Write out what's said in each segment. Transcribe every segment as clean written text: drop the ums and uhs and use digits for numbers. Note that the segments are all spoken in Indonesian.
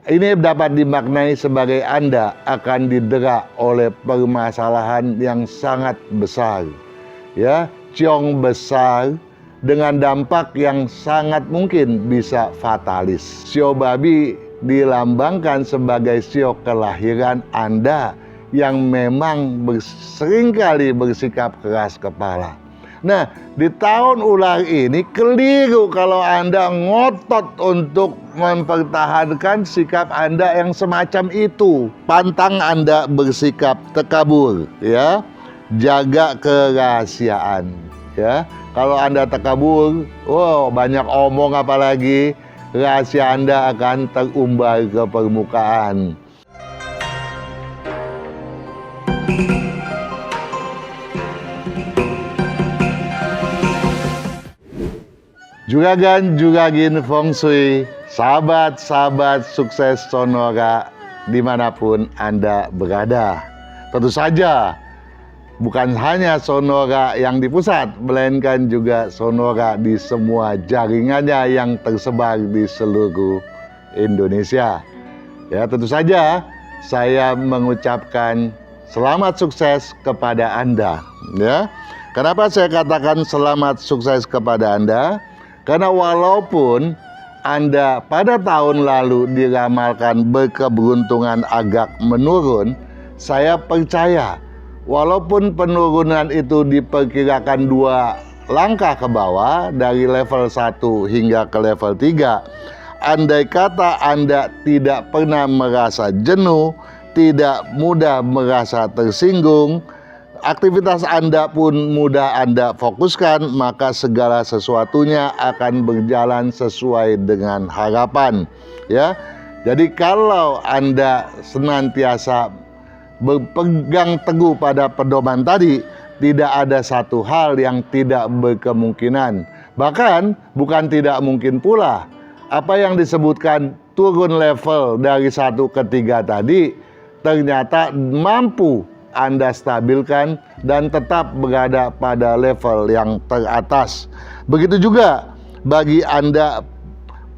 Ini dapat dimaknai sebagai Anda akan didera oleh permasalahan yang sangat besar, ya, ciong besar dengan dampak yang sangat mungkin bisa fatalis. Sio babi dilambangkan sebagai sio kelahiran Anda yang memang seringkali bersikap keras kepala. Nah, di tahun ular ini keliru kalau Anda ngotot untuk mempertahankan sikap Anda yang semacam itu. Pantang Anda bersikap takabur, ya. Jaga kerahasiaan, ya. Kalau Anda takabur, banyak omong apalagi, rahasia Anda akan terumbar ke permukaan. Juragin Feng Shui, sahabat-sahabat sukses Sonora dimanapun Anda berada. Tentu saja bukan hanya Sonora yang di pusat, melainkan juga Sonora di semua jaringannya yang tersebar di seluruh Indonesia. Ya, tentu saja saya mengucapkan selamat sukses kepada Anda. Ya, kenapa saya katakan selamat sukses kepada Anda? Karena walaupun Anda pada tahun lalu diramalkan berkeberuntungan agak menurun, saya percaya walaupun penurunan itu diperkirakan 2 langkah ke bawah dari level 1 hingga ke level 3, andai kata Anda tidak pernah merasa jenuh, tidak mudah merasa tersinggung, aktivitas Anda pun mudah Anda fokuskan, maka segala sesuatunya akan berjalan sesuai dengan harapan, ya. Jadi kalau Anda senantiasa berpegang teguh pada pedoman tadi, tidak ada satu hal yang tidak berkemungkinan. Bahkan bukan tidak mungkin pula, apa yang disebutkan turun level dari 1 ke 3 tadi ternyata mampu Anda stabilkan dan tetap berada pada level yang teratas. Begitu juga bagi Anda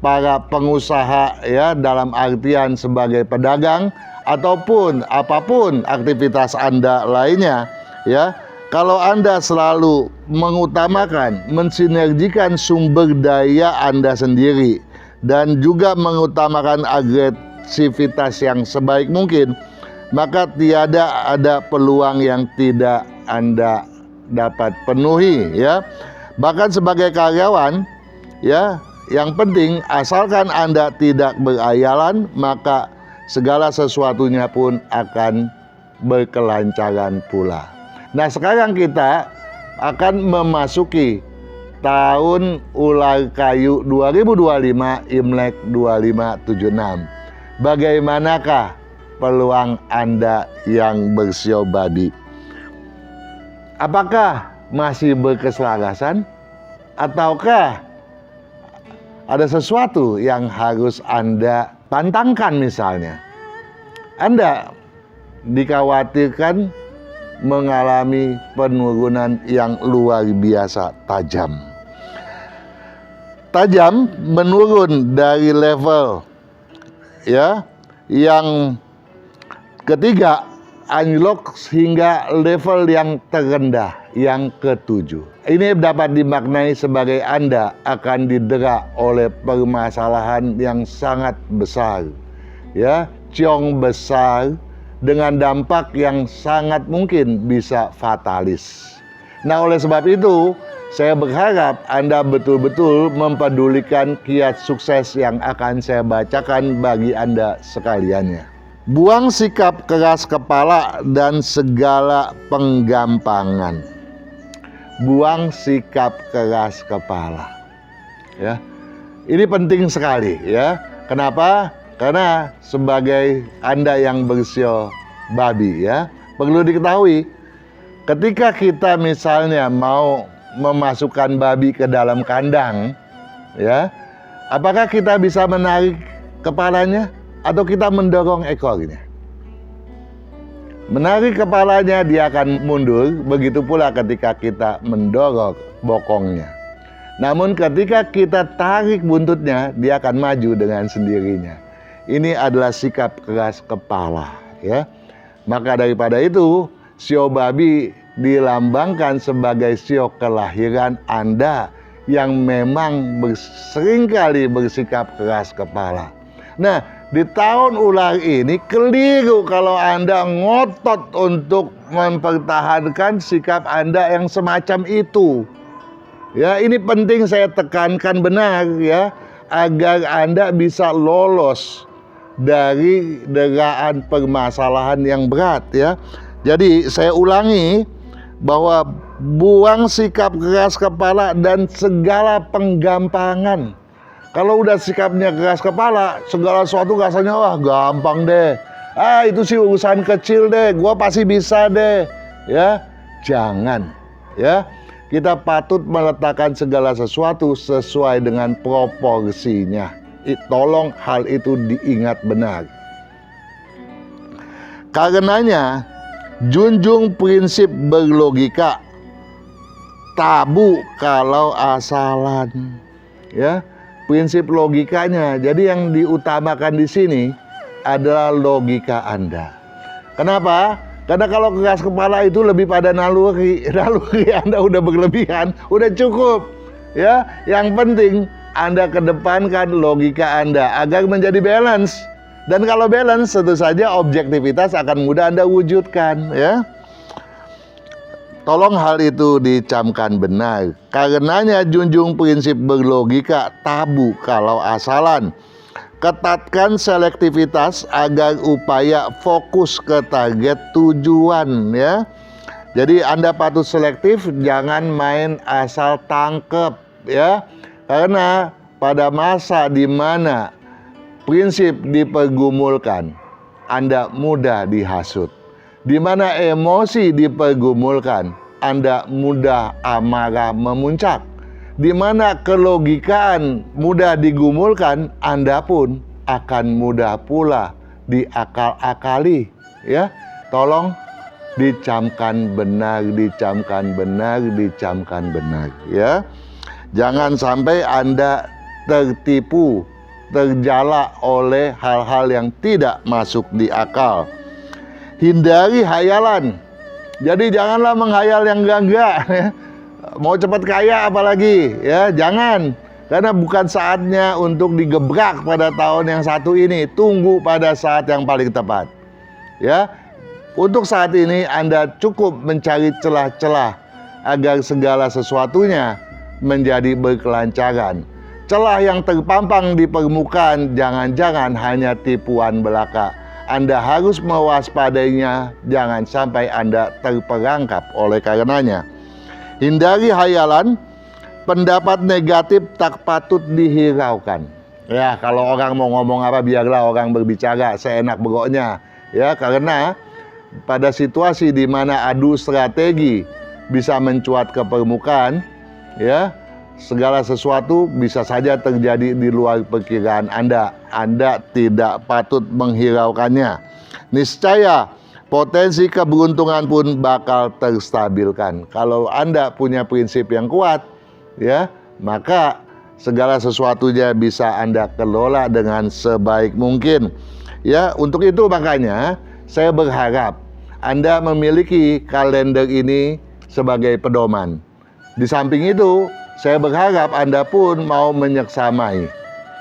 para pengusaha, ya, dalam artian sebagai pedagang ataupun apapun aktivitas Anda lainnya, ya. Kalau Anda selalu mengutamakan, mensinergikan sumber daya Anda sendiri dan juga mengutamakan agresivitas yang sebaik mungkin, maka tiada ada peluang yang tidak Anda dapat penuhi, ya. Bahkan sebagai karyawan, ya, yang penting asalkan Anda tidak berayalan, maka segala sesuatunya pun akan berkelancaran pula. Nah, sekarang kita akan memasuki tahun ular kayu 2025 Imlek 2576. Bagaimanakah peluang Anda yang bersio babi? Apakah masih berkeselarasan? Ataukah ada sesuatu yang harus Anda pantangkan? Misalnya Anda dikhawatirkan mengalami penurunan yang luar biasa tajam. Menurun dari level, ya, yang ketiga, anjlok hingga level yang terendah, yang ke-7. Ini dapat dimaknai sebagai Anda akan didera oleh permasalahan yang sangat besar, ya, ciong besar dengan dampak yang sangat mungkin bisa fatalis. Nah, oleh sebab itu saya berharap Anda betul-betul mempedulikan kiat sukses yang akan saya bacakan bagi Anda sekaliannya. Buang sikap keras kepala dan segala penggampangan. Buang sikap keras kepala, ya. Ini penting sekali, ya. Kenapa? Karena sebagai Anda yang bersio babi, ya, perlu diketahui ketika kita misalnya mau memasukkan babi ke dalam kandang, ya, apakah kita bisa menarik kepalanya atau kita mendorong ekornya? Menarik kepalanya, dia akan mundur. Begitu pula ketika kita mendorong bokongnya. Namun ketika kita tarik buntutnya, dia akan maju dengan sendirinya. ini adalah sikap keras kepala, ya. Maka daripada itu, sio babi dilambangkan sebagai sio kelahiran Anda yang memang seringkali bersikap keras kepala. Nah, di tahun ular ini keliru kalau Anda ngotot untuk mempertahankan sikap Anda yang semacam itu. Ya, ini penting saya tekankan benar ya, agar Anda bisa lolos dari deraan permasalahan yang berat ya. Jadi saya ulangi bahwa buang sikap keras kepala dan segala penggampangan. Kalau udah sikapnya keras kepala, segala sesuatu rasanya wah gampang deh. Itu sih urusan kecil deh, gua pasti bisa deh. Ya, jangan ya. Kita patut meletakkan segala sesuatu sesuai dengan proporsinya. Tolong hal itu diingat benar. Karenanya, junjung prinsip berlogika, tabu kalau asalan. Ya, prinsip logikanya. Jadi yang diutamakan di sini adalah logika Anda. Kenapa? Karena kalau keras kepala itu lebih pada naluri Anda udah berlebihan, udah cukup. Ya, yang penting Anda kedepankan logika Anda agar menjadi balance. Dan kalau balance, tentu saja objektivitas akan mudah Anda wujudkan. Ya, tolong hal itu dicamkan benar. Karenanya junjung prinsip berlogika, tabu kalau asalan. Ketatkan selektivitas agar upaya fokus ke target tujuan ya. Jadi Anda patut selektif, jangan main asal tangkep ya. Karena pada masa di mana prinsip dipergumulkan, Anda mudah dihasut. Di mana emosi dipergumulkan, Anda mudah amarah memuncak. Di mana kelogikaan mudah digumulkan, Anda pun akan mudah pula diakal-akali. Ya, tolong dicamkan benar, dicamkan benar, dicamkan benar. Ya, jangan sampai Anda tertipu, terjala oleh hal-hal yang tidak masuk di akal. Hindari hayalan. Jadi janganlah menghayal yang enggak-enggak. Ya. Mau cepat kaya apalagi ya, jangan, karena bukan saatnya untuk digebrak pada tahun yang satu ini. Tunggu pada saat yang paling tepat ya. Untuk saat ini Anda cukup mencari celah-celah agar segala sesuatunya menjadi berkelancaran. Celah yang terpampang di permukaan jangan-jangan hanya tipuan belaka. Anda harus mewaspadainya, jangan sampai Anda terperangkap oleh karenanya. Hindari hayalan, pendapat negatif tak patut dihiraukan. Ya, kalau orang mau ngomong apa, biarlah orang berbicara seenak begoknya. Ya, karena pada situasi di mana adu strategi bisa mencuat ke permukaan, ya, segala sesuatu bisa saja terjadi di luar perkiraan Anda. Anda tidak patut menghiraukannya. Niscaya potensi keberuntungan pun bakal terstabilkan. Kalau Anda punya prinsip yang kuat, ya, maka segala sesuatunya bisa Anda kelola dengan sebaik mungkin. Ya, untuk itu makanya saya berharap Anda memiliki kalender ini sebagai pedoman. Di samping itu, saya berharap Anda pun mau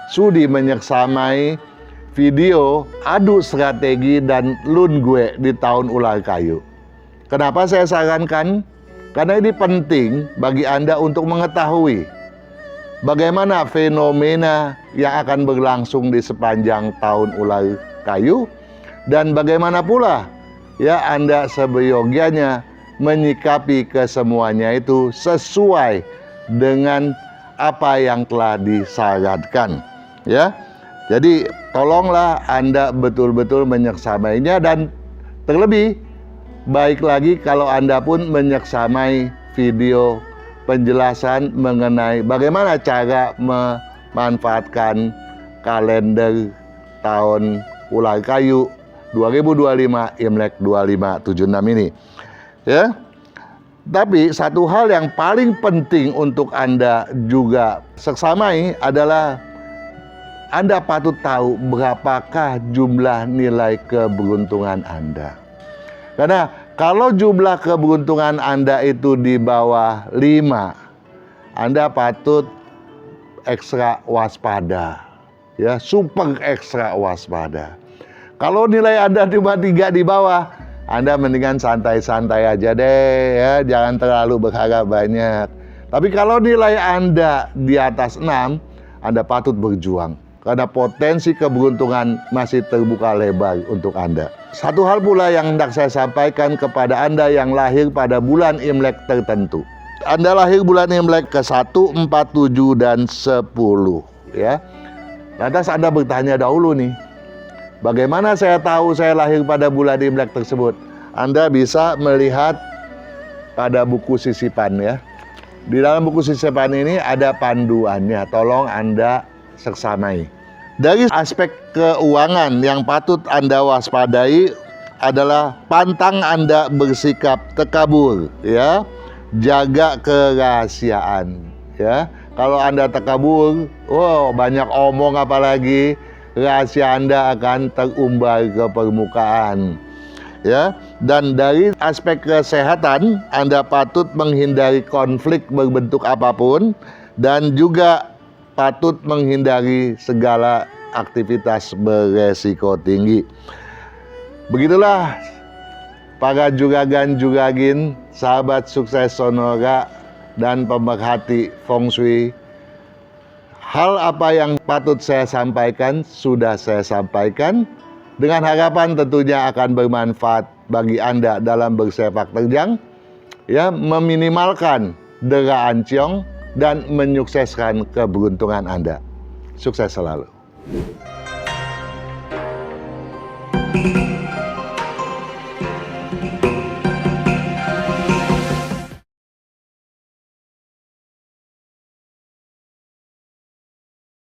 sudi menyeksamai video adu strategi dan lun gue di tahun ular kayu. Kenapa saya sarankan? Karena ini penting bagi Anda untuk mengetahui bagaimana fenomena yang akan berlangsung di sepanjang tahun ular kayu, dan bagaimana pula ya Anda seyogianya menyikapi kesemuanya itu sesuai dengan apa yang telah disyaratkan ya. Jadi tolonglah Anda betul-betul menyeksamainya, dan terlebih baik lagi kalau Anda pun menyeksamai video penjelasan mengenai bagaimana cara memanfaatkan kalender tahun ular kayu 2025 Imlek 2576 ini. Ya. Tapi satu hal yang paling penting untuk Anda juga seksamai adalah Anda patut tahu berapakah jumlah nilai keberuntungan Anda. Karena kalau jumlah keberuntungan Anda itu di bawah 5, Anda patut ekstra waspada. Ya, super ekstra waspada. Kalau nilai Anda cuma 3 di bawah, Anda mendingan santai-santai aja deh ya, jangan terlalu berharap banyak. Tapi kalau nilai Anda di atas 6, Anda patut berjuang. Karena potensi keberuntungan masih terbuka lebar untuk Anda. Satu hal pula yang hendak saya sampaikan kepada Anda yang lahir pada bulan Imlek tertentu. Anda lahir bulan Imlek ke-1, 4, 7, dan 10. Ya. Lantas Anda bertanya dahulu nih, bagaimana saya tahu saya lahir pada bulan Imlek tersebut? Anda bisa melihat pada buku sisipan ya. Di dalam buku sisipan ini ada panduannya, tolong Anda seksamai. Dari aspek keuangan yang patut Anda waspadai adalah pantang Anda bersikap takabur ya. Jaga kerahasiaan ya. Kalau Anda takabur, banyak omong apalagi, rahasia Anda akan terumbar ke permukaan. Ya, dan dari aspek kesehatan, Anda patut menghindari konflik berbentuk apapun dan juga patut menghindari segala aktivitas beresiko tinggi. Begitulah para juragan-juragin, sahabat sukses Sonora dan pemerhati Feng Shui. Hal apa yang patut saya sampaikan sudah saya sampaikan, dengan harapan tentunya akan bermanfaat bagi Anda dalam bersepak terjang, ya, meminimalkan deraan ciong dan menyukseskan keberuntungan Anda. Sukses selalu.